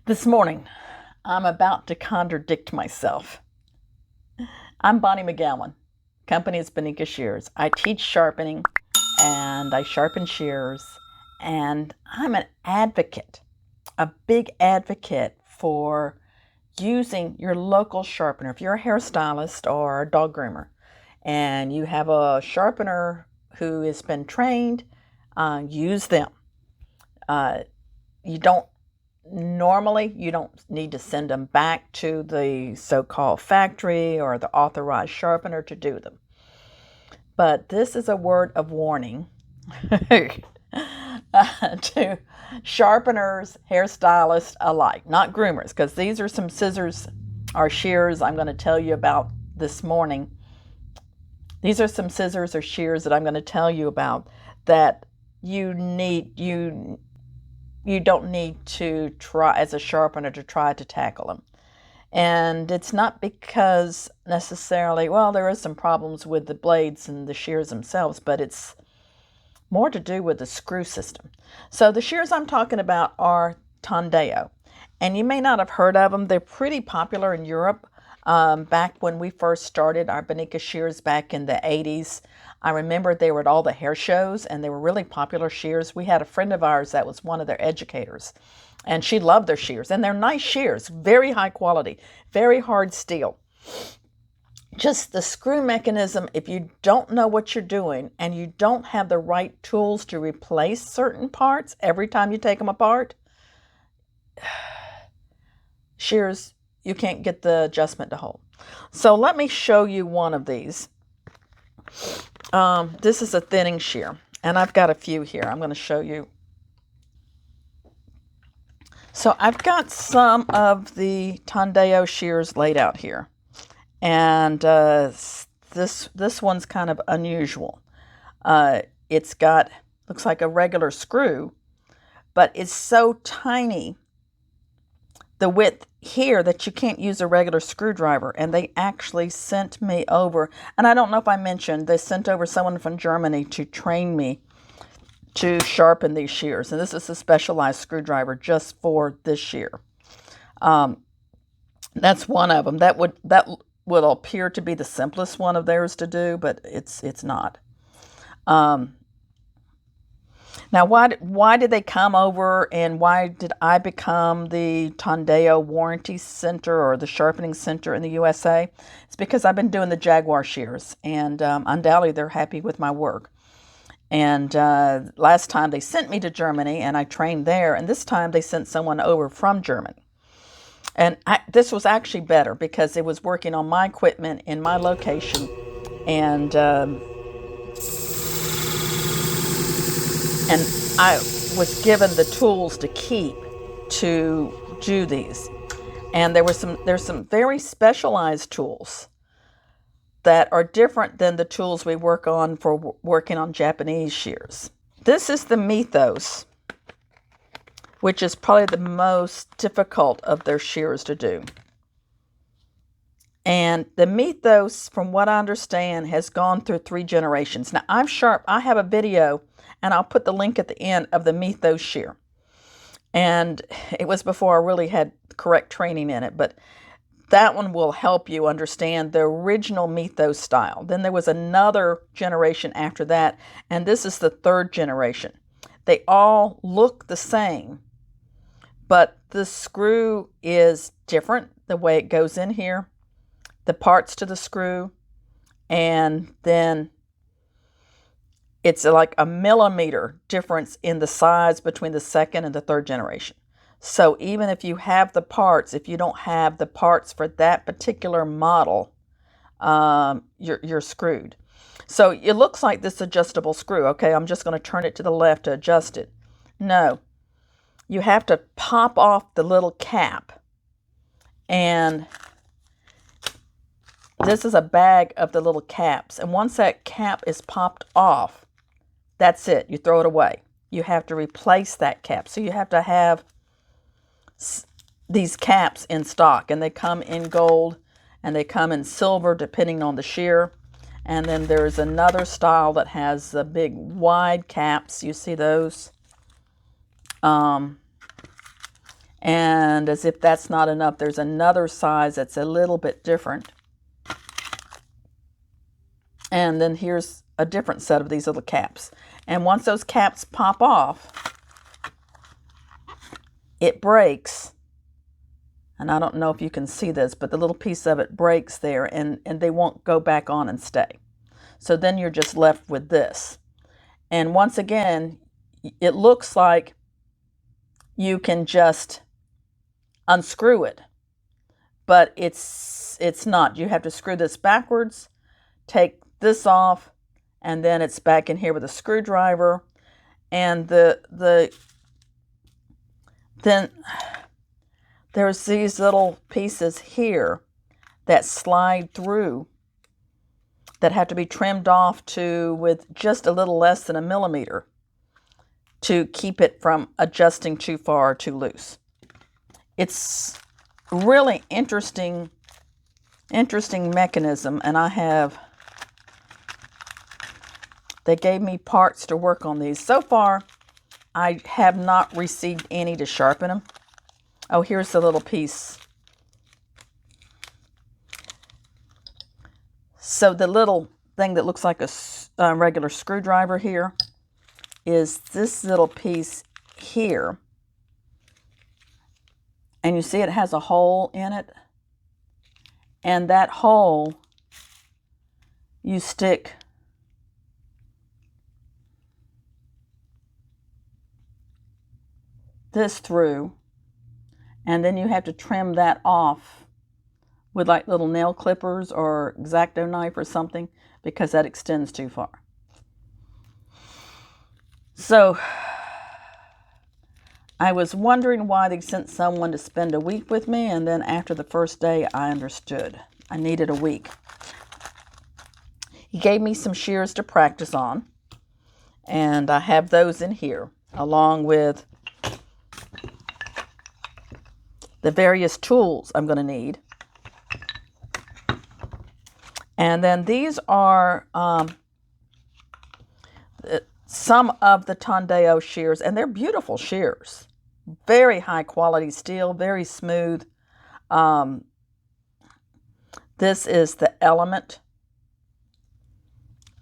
This morning, I'm about to contradict myself. I'm Bonnie Megowan. Company is Bonika Shears. I teach sharpening and I sharpen shears, and I'm an advocate, a big advocate for using your local sharpener. If you're a hairstylist or a dog groomer and you have a sharpener who has been trained, use them. You don't Normally, you don't need to send them back to the so-called factory or the authorized sharpener to do them. But this is a word of warning to sharpeners, hairstylists alike, not groomers, because these are some scissors or shears I'm going to tell you about this morning. These are some scissors or shears that I'm going to tell you about that you don't need to try as a sharpener to try to tackle them. And it's not because necessarily, well, there is some problems with the blades and the shears themselves, but it's more to do with the screw system. So the shears I'm talking about are Tondeo. And you may not have heard of them. They're pretty popular in Europe. Back when we first started our Bonika shears back in the 80s, I remember they were at all the hair shows and they were really popular shears. We had a friend of ours that was one of their educators, and she loved their shears. And they're nice shears, very high quality, very hard steel. Just the screw mechanism, if you don't know what you're doing and you don't have the right tools to replace certain parts every time you take them apart, shears, you can't get the adjustment to hold. So let me show you one of these. This is a thinning shear, and I've got a few here. I'm going to show you. So I've got some of the Tondeo shears laid out here, and this one's kind of unusual. It's got, looks like a regular screw, but it's so tiny, the width here, that you can't use a regular screwdriver. And they actually sent me over, and I don't know if I mentioned, they sent over someone from Germany to train me to sharpen these shears. And this is a specialized screwdriver just for this shear. That's one of them. That would appear to be the simplest one of theirs to do, but it's not. Now, why did they come over, and why did I become the Tondeo Warranty Center or the Sharpening Center in the USA? It's because I've been doing the Jaguar shears, and undoubtedly they're happy with my work. And last time they sent me to Germany, and I trained there, and this time they sent someone over from Germany. And this was actually better because it was working on my equipment in my location, and I was given the tools to keep to do these. And there's some very specialized tools that are different than the tools we work on for working on Japanese shears. This is the Mythos, which is probably the most difficult of their shears to do. And the Mythos, from what I understand, has gone through 3 generations. Now, I have a video, and I'll put the link at the end, of the Mythos shear. And it was before I really had correct training in it, but that one will help you understand the original Mythos style. Then there was another generation after that, and this is the 3rd generation. They all look the same, but the screw is different, the way it goes in here, the parts to the screw, and then it's like a millimeter difference in the size between the 2nd and the 3rd generation. So even if you have the parts, if you don't have the parts for that particular model, you're screwed. So it looks like this adjustable screw. Okay, I'm just going to turn it to the left to adjust it. No, you have to pop off the little cap, and this is a bag of the little caps. And once that cap is popped off, that's it. You throw it away. You have to replace that cap. So you have to have these caps in stock, and they come in gold and they come in silver depending on the shear. And then there's another style that has the big wide caps. You see those? And as if that's not enough, there's another size that's a little bit different. And then here's a different set of these little caps. And once those caps pop off, it breaks. And I don't know if you can see this, but the little piece of it breaks there, and they won't go back on and stay. So then you're just left with this. And once again, it looks like you can just unscrew it, but it's not. You have to screw this backwards, take this off, and then it's back in here with a screwdriver. And then there's these little pieces here that slide through that have to be trimmed off with just a little less than 1 millimeter to keep it from adjusting too far or too loose. It's really interesting mechanism, and they gave me parts to work on these. So far, I have not received any to sharpen them. Oh, here's the little piece. So the little thing that looks like a regular screwdriver here is this little piece here. And you see it has a hole in it. And that hole, you stick this through, and then you have to trim that off with like little nail clippers or X-Acto knife or something, because that extends too far. So I was wondering why they sent someone to spend a week with me, and then after the first day I understood. I needed a week. He gave me some shears to practice on, and I have those in here along with the various tools I'm going to need. And then these are some of the Tondeo shears, and they're beautiful shears. Very high quality steel, very smooth. This is the Element.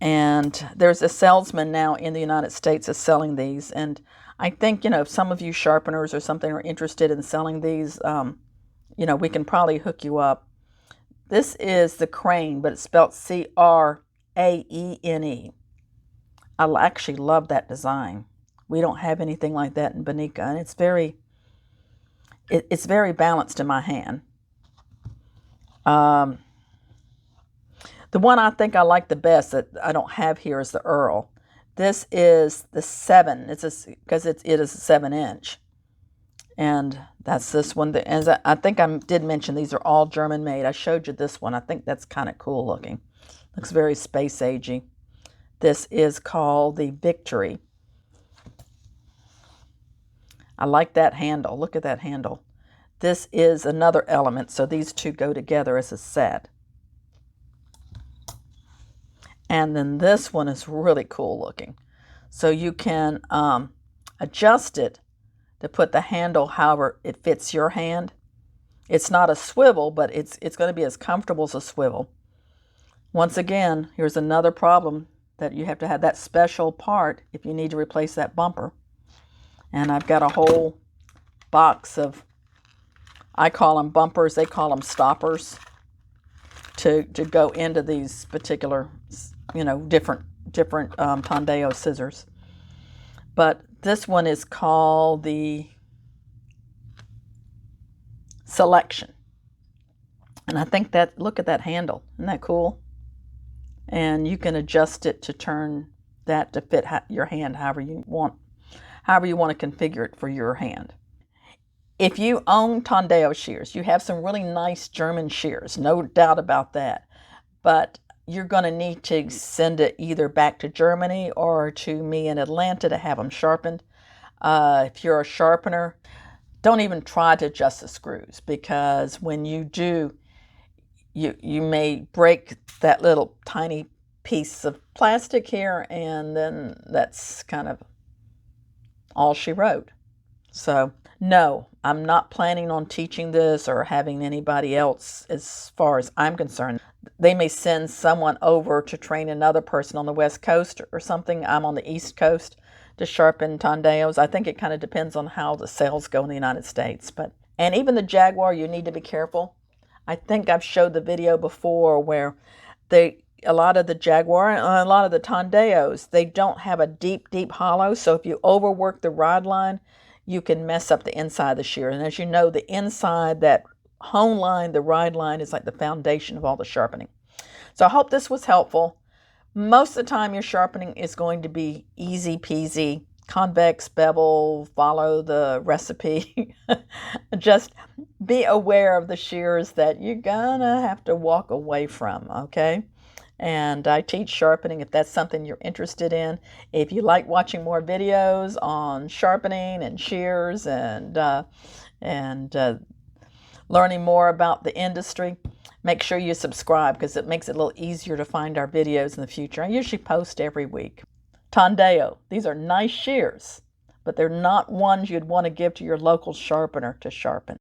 And there's a salesman now in the United States that's selling these. And I think, if some of you sharpeners or something are interested in selling these, we can probably hook you up. This is the Crane, but it's spelled Craene. I actually love that design. We don't have anything like that in Bonika, and it's very balanced in my hand. The one I think I like the best that I don't have here is the Earl. This is the 7. Because it is a 7-inch. And that's this one. As I think I did mention, these are all German made. I showed you this one. I think that's kind of cool looking. Looks very space agey. This is called the Victory. I like that handle. Look at that handle. This is another Element, so these two go together as a set. And then this one is really cool looking. So you can adjust it to put the handle however it fits your hand. It's not a swivel, but it's going to be as comfortable as a swivel. Once again, here's another problem, that you have to have that special part if you need to replace that bumper. And I've got a whole box of, I call them bumpers, they call them stoppers, to go into these particular, different Tondeo scissors. But this one is called the Selection. And I think look at that handle. Isn't that cool? And you can adjust it to turn that to fit your hand however you want to configure it for your hand. If you own Tondeo shears, you have some really nice German shears, no doubt about that. But you're going to need to send it either back to Germany or to me in Atlanta to have them sharpened. If you're a sharpener, don't even try to adjust the screws, because when you do, you may break that little tiny piece of plastic here, and then that's kind of all she wrote. So no, I'm not planning on teaching this or having anybody else as far as I'm concerned. They may send someone over to train another person on the West Coast or something. I'm on the East Coast to sharpen Tondeos. I think it kind of depends on how the sales go in the United States. And even the Jaguar, you need to be careful. I think I've showed the video before where a lot of the Jaguar and a lot of the Tondeos, they don't have a deep, deep hollow. So if you overwork the rod line, you can mess up the inside of the shear. And as you know, the inside, that hone line, the ride line, is like the foundation of all the sharpening. So I hope this was helpful. Most of the time your sharpening is going to be easy peasy, convex bevel, follow the recipe. Just be aware of the shears that you're gonna have to walk away from, okay? And I teach sharpening if that's something you're interested in. If you like watching more videos on sharpening and shears and learning more about the industry, make sure you subscribe because it makes it a little easier to find our videos in the future. I usually post every week. Tondeo, these are nice shears, but they're not ones you'd want to give to your local sharpener to sharpen.